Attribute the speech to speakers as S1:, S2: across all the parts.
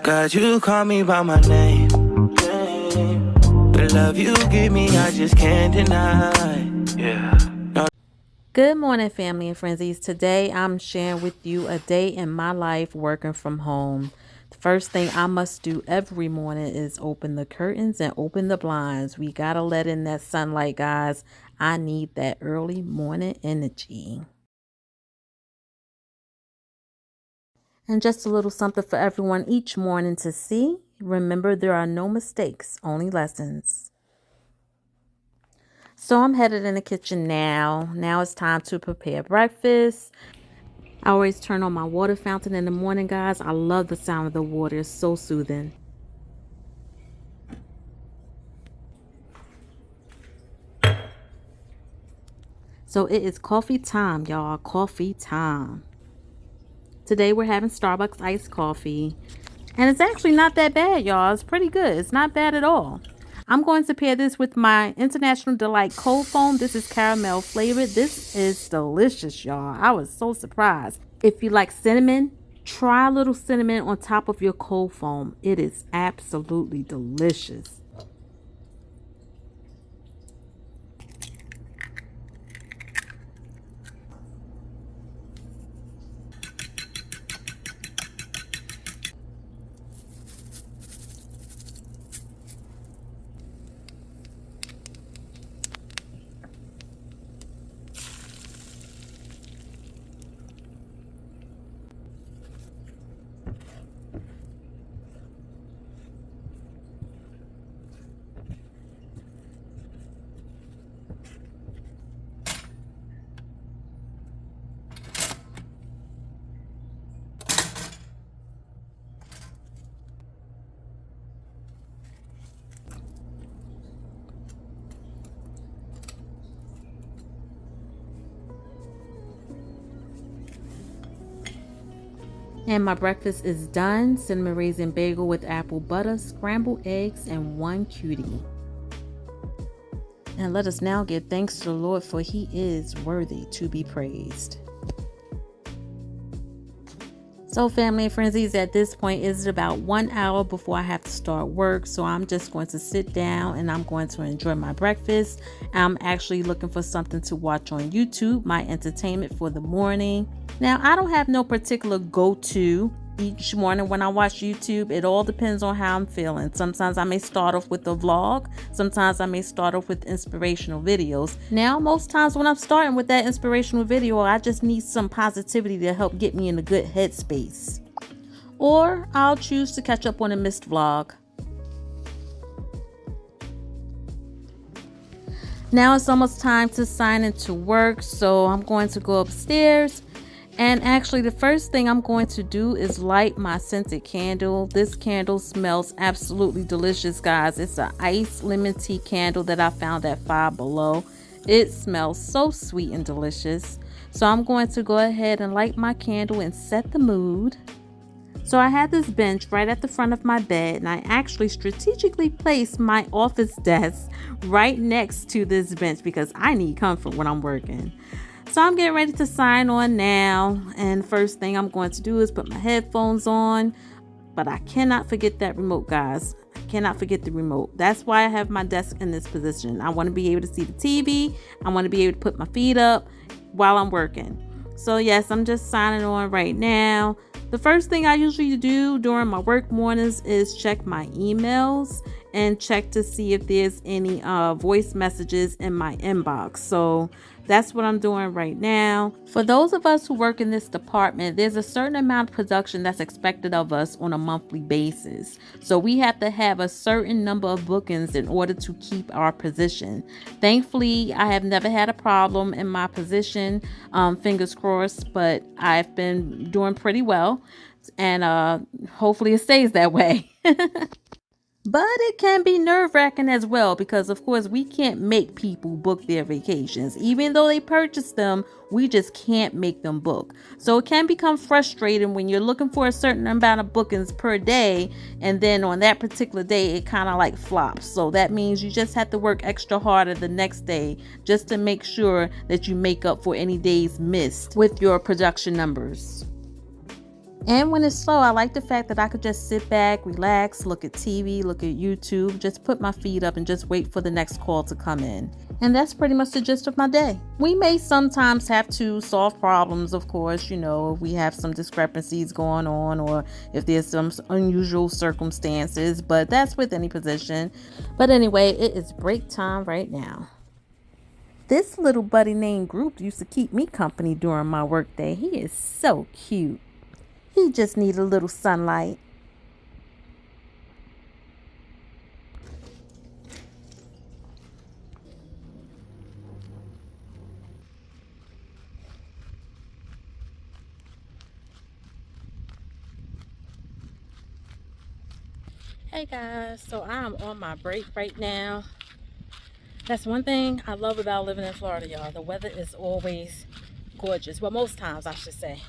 S1: God, you call me by my name. The love you give me, I just can't deny. Yeah.
S2: Good morning, family and frenzies. Today I'm sharing with you a day in my life working from home. The first thing I must do every morning is open the curtains and open the blinds. We gotta let in that sunlight, guys. I need that early morning energy. And just a little something for everyone each morning to see. Remember, there are no mistakes, only lessons. So I'm headed in the kitchen now. Now it's time to prepare breakfast. I always turn on my water fountain in the morning, guys. I love the sound of the water. It's so soothing. So it is coffee time, y'all. Coffee time. Today we're having Starbucks iced coffee. And it's actually not that bad, y'all. It's pretty good. It's not bad at all. I'm going to pair this with my International Delight cold foam. This is caramel flavored. This is delicious, y'all. I was so surprised. If you like cinnamon, try a little cinnamon on top of your cold foam. It is absolutely delicious. And my breakfast is done. Cinnamon raisin bagel with apple butter, scrambled eggs, and one cutie. And let us now give thanks to the Lord, for he is worthy to be praised. So family and frenzies, at this point it's about 1 hour before I have to start work. So I'm just going to sit down and I'm going to enjoy my breakfast. I'm actually looking for something to watch on YouTube, my entertainment for the morning. Now, I don't have no particular go-to each morning when I watch YouTube. It all depends on how I'm feeling. Sometimes I may start off with a vlog. Sometimes I may start off with inspirational videos. Now, most times when I'm starting with that inspirational video, I just need some positivity to help get me in a good headspace. Or I'll choose to catch up on a missed vlog. Now it's almost time to sign into work, so I'm going to go upstairs. And actually, the first thing I'm going to do is light my scented candle. This candle smells absolutely delicious, guys. It's an iced lemon tea candle that I found at Five Below. It smells so sweet and delicious. So I'm going to go ahead and light my candle and set the mood. So I had this bench right at the front of my bed, and I actually strategically placed my office desk right next to this bench because I need comfort when I'm working. So I'm getting ready to sign on now, and first thing I'm going to do is put my headphones on, but I cannot forget that remote, guys. I cannot forget the remote. That's why I have my desk in this position. I want to be able to see the TV. I want to be able to put my feet up while I'm working. So yes, I'm just signing on right now. The first thing I usually do during my work mornings is check my emails and check to see if there's any voice messages in my inbox. So that's what I'm doing right now. For those of us who work in this department, there's a certain amount of production that's expected of us on a monthly basis. So we have to have a certain number of bookings in order to keep our position. Thankfully, I have never had a problem in my position, fingers crossed, but I've been doing pretty well, and hopefully it stays that way. But it can be nerve-wracking as well because, of course, we can't make people book their vacations. Even though they purchase them, we just can't make them book. So it can become frustrating when you're looking for a certain amount of bookings per day, and then on that particular day, it kind of like flops. So that means you just have to work extra harder the next day just to make sure that you make up for any days missed with your production numbers. And when it's slow, I like the fact that I could just sit back, relax, look at TV, look at YouTube, just put my feet up and just wait for the next call to come in. And that's pretty much the gist of my day. We may sometimes have to solve problems, of course, if we have some discrepancies going on or if there's some unusual circumstances, but that's with any position. But anyway, it is break time right now. This little buddy named Groot used to keep me company during my work day. He is so cute. He just needs a little sunlight. Hey guys, so I'm on my break right now. That's one thing I love about living in Florida, y'all. The weather is always gorgeous. Well, most times I should say.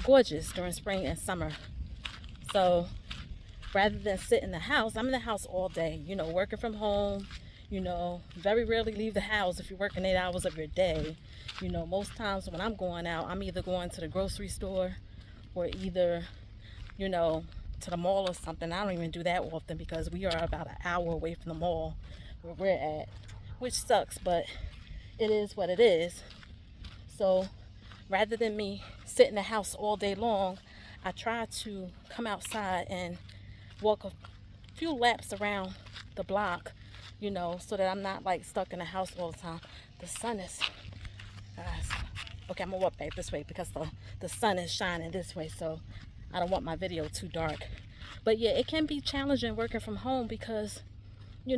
S2: Gorgeous during spring and summer. So rather than sit in the house, I'm in the house all day, working from home, very rarely leave the house if you're working 8 hours of your day. Most times when I'm going out, I'm either going to the grocery store or either, to the mall or something. I don't even do that often because we are about an hour away from the mall where we're at, which sucks, but it is what it is. So rather than me sit in the house all day long, I try to come outside and walk a few laps around the block, so that I'm not like stuck in the house all the time. The sun is, guys, okay, I'm gonna walk back this way because the sun is shining this way, so I don't want my video too dark. But yeah, it can be challenging working from home because, you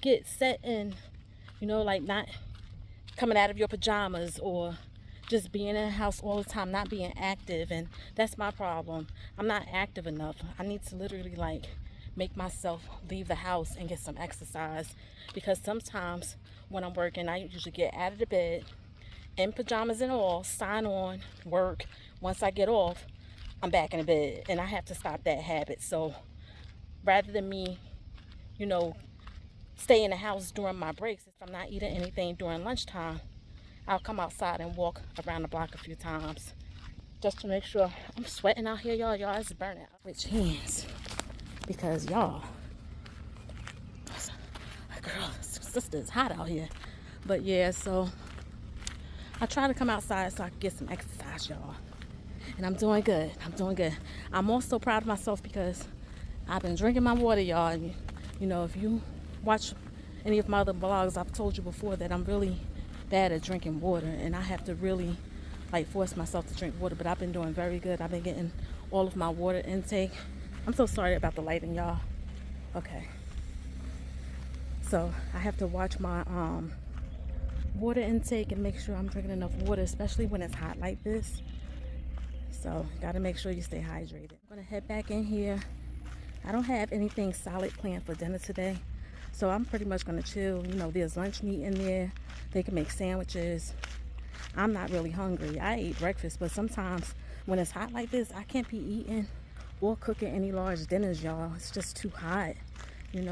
S2: get set in, like not coming out of your pajamas or just being in the house all the time, not being active. And that's my problem. I'm not active enough. I need to literally like make myself leave the house and get some exercise, because sometimes when I'm working, I usually get out of the bed in pajamas and all, sign on, work. Once I get off, I'm back in the bed, and I have to stop that habit. So rather than me, stay in the house during my breaks, if I'm not eating anything during lunchtime, I'll come outside and walk around the block a few times just to make sure. I'm sweating out here, y'all. Y'all, it's burning. Switch hands because y'all, girl, sister, it's hot out here. But yeah, so I try to come outside so I can get some exercise, y'all. And I'm doing good. I'm also proud of myself because I've been drinking my water, y'all. And, if you watch any of my other vlogs, I've told you before that I'm really bad at drinking water, and I have to really like force myself to drink water. But I've been doing very good. I've been getting all of my water intake. I'm so sorry about the lighting, y'all. Okay. So I have to watch my water intake and make sure I'm drinking enough water, especially when it's hot like this. So gotta make sure you stay hydrated. I'm gonna head back in here. I don't have anything solid planned for dinner today, so I'm pretty much gonna chill. There's lunch meat in there. They can make sandwiches. I'm not really hungry. I ate breakfast, but sometimes when it's hot like this, I can't be eating or cooking any large dinners, y'all. It's just too hot,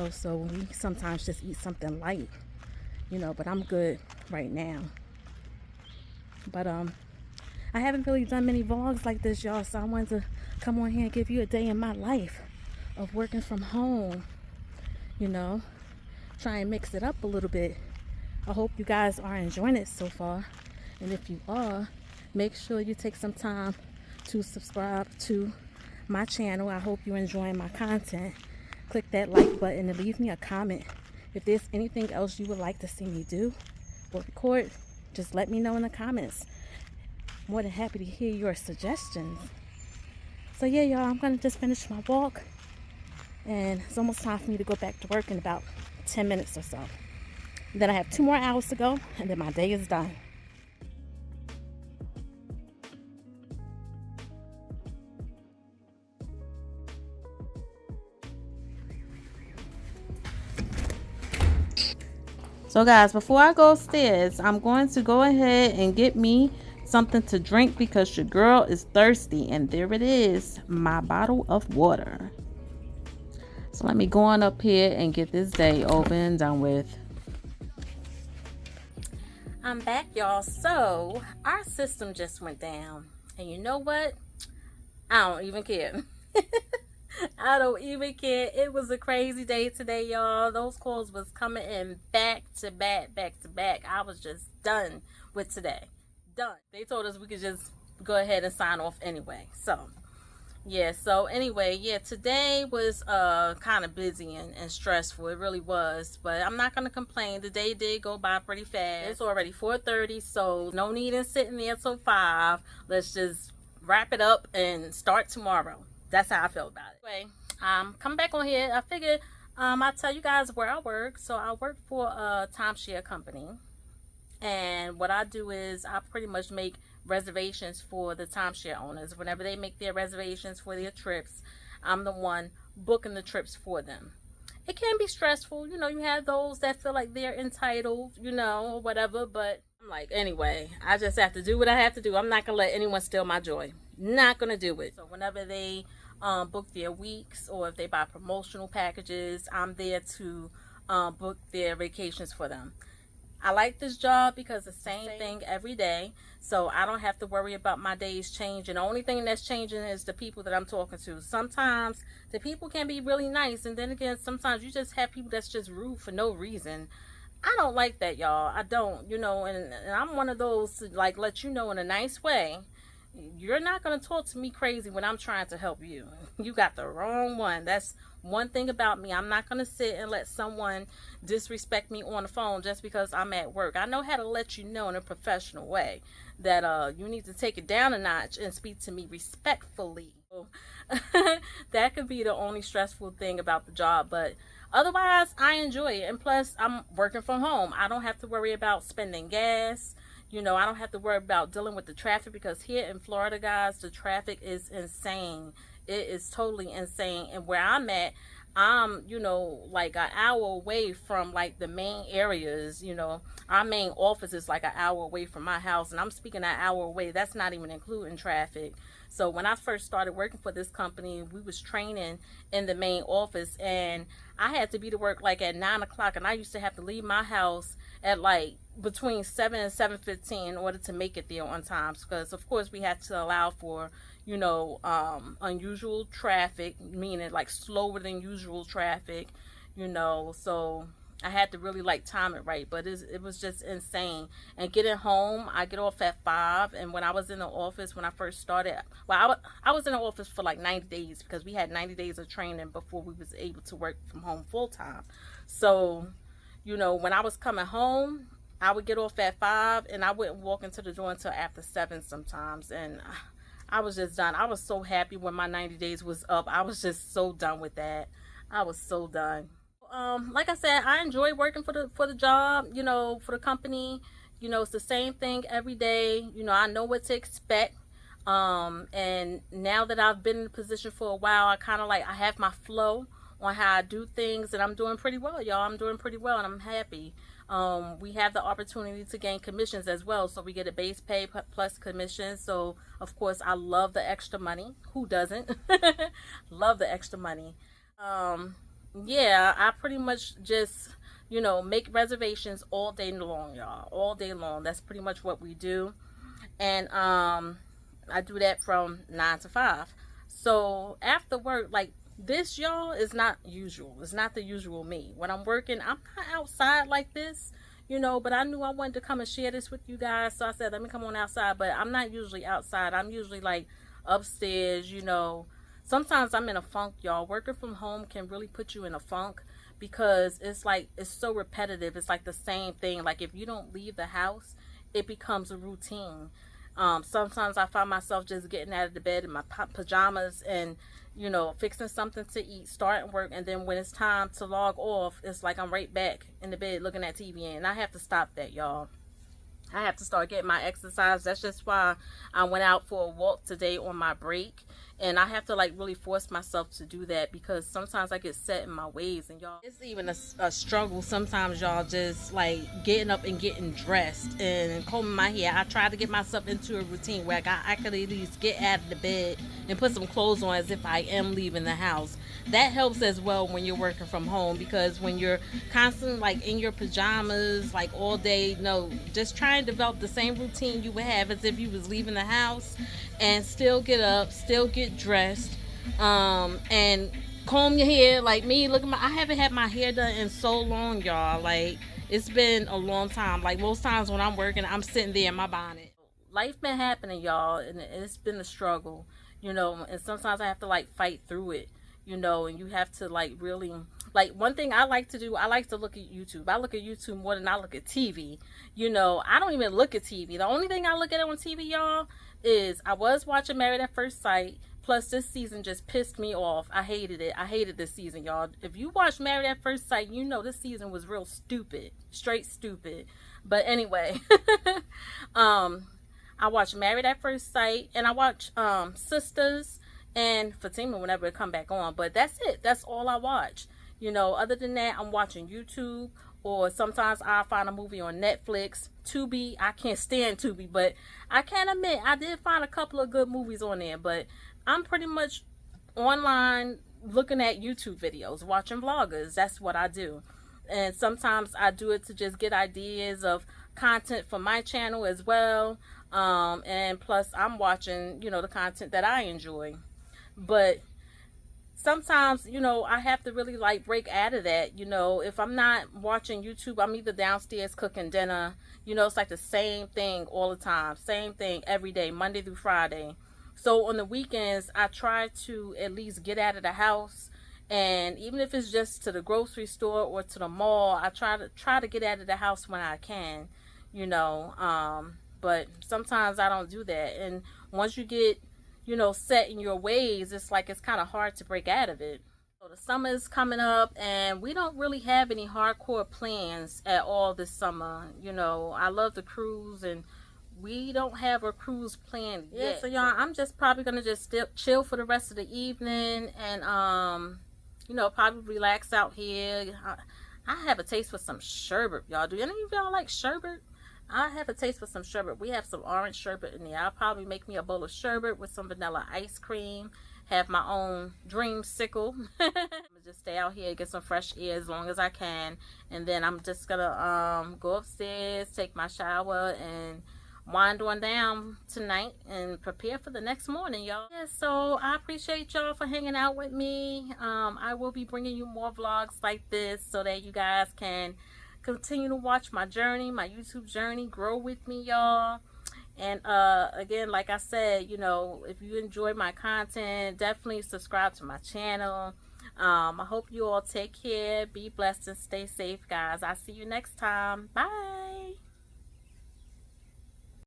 S2: so we sometimes just eat something light, but I'm good right now. But I haven't really done many vlogs like this, y'all, so I wanted to come on here and give you a day in my life of working from home, try and mix it up a little bit. I hope you guys are enjoying it so far, and if you are, make sure you take some time to subscribe to my channel. I hope you're enjoying my content. Click that like button and leave me a comment. If there's anything else you would like to see me do or record, just let me know in the comments. More than happy to hear your suggestions. So yeah, y'all, I'm gonna just finish my walk, and it's almost time for me to go back to work in about 10 minutes or so. Then I have 2 more hours to go, and then my day is done. So guys, before I go upstairs, I'm going to go ahead and get me something to drink because your girl is thirsty, and there it is, my bottle of water. So let me go on up here and get this day over and done with. I'm back, y'all. So our system just went down, and you know what? I don't even care. I don't even care. It was a crazy day today, y'all. Those calls was coming in back to back, back to back. I was just done with today. Done. They told us we could just go ahead and sign off anyway. So, yeah. So anyway, yeah, today was kind of busy and stressful. It really was. But I'm not gonna complain. The day did go by pretty fast. It's already 4:30, so no need in sitting there till 5. Let's just wrap it up and start tomorrow. That's how I feel about it. Anyway, come back on here. I figured I'll tell you guys where I work. So I work for a timeshare company. And what I do is I pretty much make reservations for the timeshare owners. Whenever they make their reservations for their trips, I'm the one booking the trips for them. It can be stressful. You know, you have those that feel like they're entitled, you know, or whatever. But I'm like, anyway, I just have to do what I have to do. I'm not going to let anyone steal my joy. Not going to do it. So whenever they book their weeks, or if they buy promotional packages, I'm there to book their vacations for them. I like this job because it's the same thing every day, so I don't have to worry about my days changing. The only thing that's changing is the people that I'm talking to. Sometimes the people can be really nice, and then again, sometimes you just have people that's just rude for no reason. I don't like that, y'all. I don't, you know, and I'm one of those to like let you know in a nice way. You're not going to talk to me crazy when I'm trying to help you. You got the wrong one. That's one thing about me. I'm not going to sit and let someone disrespect me on the phone just because I'm at work. I know how to let you know in a professional way that you need to take it down a notch and speak to me respectfully. That could be the only stressful thing about the job, but otherwise I enjoy it. And plus, I'm working from home. I don't have to worry about spending gas. You know, I don't have to worry about dealing with the traffic, because here in Florida, guys, the traffic is insane. It is totally insane. And where I'm at, I'm, you know, like an hour away from like the main areas. You know, our main office is like an hour away from my house, and I'm speaking an hour away. That's not even including traffic. So when I first started working for this company, we was training in the main office, and I had to be to work like at 9 o'clock, and I used to have to leave my house at like between 7 and 7:15 in order to make it there on time, because of course we have to allow for, you know, unusual traffic, meaning like slower than usual traffic, you know. So I had to really like time it right, but it was just insane. And getting home, I get off at 5, and when I was in the office when I first started, well, I was in the office for like 90 days because we had 90 days of training before we was able to work from home full time. So, you know, when I was coming home, I would get off at 5, and I wouldn't walk into the door until after 7 sometimes, and I was just done. I was so happy when my 90 days was up. I was just so done with that. I was so done. Like I said, I enjoy working for the job, you know, for the company. You know, it's the same thing every day. You know, I know what to expect. And now that I've been in the position for a while, I kind of like, I have my flow on how I do things, and I'm doing pretty well, y'all. I'm doing pretty well, and I'm happy. We have the opportunity to gain commissions as well, so we get a base pay plus commission. So of course I love the extra money. Who doesn't? Love the extra money. Yeah, I pretty much just, you know, make reservations all day long, y'all. All day long. That's pretty much what we do. And I do that from 9 to 5. So after work, like, this, y'all, is not usual. It's not the usual me. When I'm working, I'm not outside like this, you know, but I knew I wanted to come and share this with you guys, so I said, let me come on outside. But I'm not usually outside. I'm usually like upstairs, you know. Sometimes I'm in a funk, y'all. Working from home can really put you in a funk, because it's like, it's so repetitive. It's like the same thing. Like, if you don't leave the house, it becomes a routine. Sometimes I find myself just getting out of the bed in my pajamas and, you know, fixing something to eat, starting work, and then when it's time to log off, it's like I'm right back in the bed looking at TV, and I have to stop that, y'all. I have to start getting my exercise. That's just why I went out for a walk today on my break. And I have to like really force myself to do that, because sometimes I get set in my ways, and y'all, it's even a struggle sometimes, y'all, just like getting up and getting dressed and combing my hair. I try to get myself into a routine where I could at least get out of the bed and put some clothes on as if I am leaving the house. That helps as well when you're working from home, because when you're constantly like in your pajamas like all day, no, just try and develop the same routine you would have as if you was leaving the house, and still get up, still get get dressed, and comb your hair. Like me, look at my. I haven't had my hair done in so long, y'all. Like it's been a long time. Like most times when I'm working, I'm sitting there in my bonnet. Life been happening, y'all, and it's been a struggle, you know. And sometimes I have to like fight through it, you know. And you have to like really like one thing I like to do. I like to look at YouTube. I look at YouTube more than I look at TV. You know, I don't even look at TV. The only thing I look at on TV, y'all, is I was watching Married at First Sight. Plus, this season just pissed me off. I hated it. I hated this season, y'all. If you watch Married at First Sight, you know this season was real stupid. Straight stupid. But anyway, I watch Married at First Sight, and I watch Sisters and Fatima whenever it come back on. But that's it. That's all I watch. You know, other than that, I'm watching YouTube, or sometimes I'll find a movie on Netflix. Tubi, I can't stand Tubi, but I can admit I did find a couple of good movies on there. But I'm pretty much online looking at YouTube videos, watching vloggers. That's what I do. And sometimes I do it to just get ideas of content for my channel as well. And plus I'm watching, you know, the content that I enjoy. But sometimes, you know, I have to really like break out of that. You know, if I'm not watching YouTube, I'm either downstairs cooking dinner. You know, it's like the same thing all the time. Same thing every day, Monday through Friday. So on the weekends, I try to at least get out of the house. And even if it's just to the grocery store or to the mall, I try to get out of the house when I can, you know. But sometimes I don't do that. And once you get, you know, set in your ways, it's like it's kind of hard to break out of it. So the summer is coming up, and we don't really have any hardcore plans at all this summer. You know, I love the cruise, and we don't have a cruise planned yet. Yeah, so y'all, I'm just probably gonna just still chill for the rest of the evening, and you know, probably relax out here. I have a taste for some sherbet, y'all. Do any of y'all like sherbet? I have a taste for some sherbet. We have some orange sherbet in there. I'll probably make me a bowl of sherbet with some vanilla ice cream. Have my own dreamsicle. I'm gonna just stay out here, get some fresh air as long as I can, and then I'm just gonna go upstairs, take my shower, and wind on down tonight and prepare for the next morning, y'all. Yeah, so I appreciate y'all for hanging out with me. I will be bringing you more vlogs like this so that you guys can continue to watch my journey, my YouTube journey, grow with me, y'all. And again, like I said, you know, if you enjoy my content, definitely subscribe to my channel. I hope you all take care, be blessed, and stay safe, guys. I'll see you next time. Bye.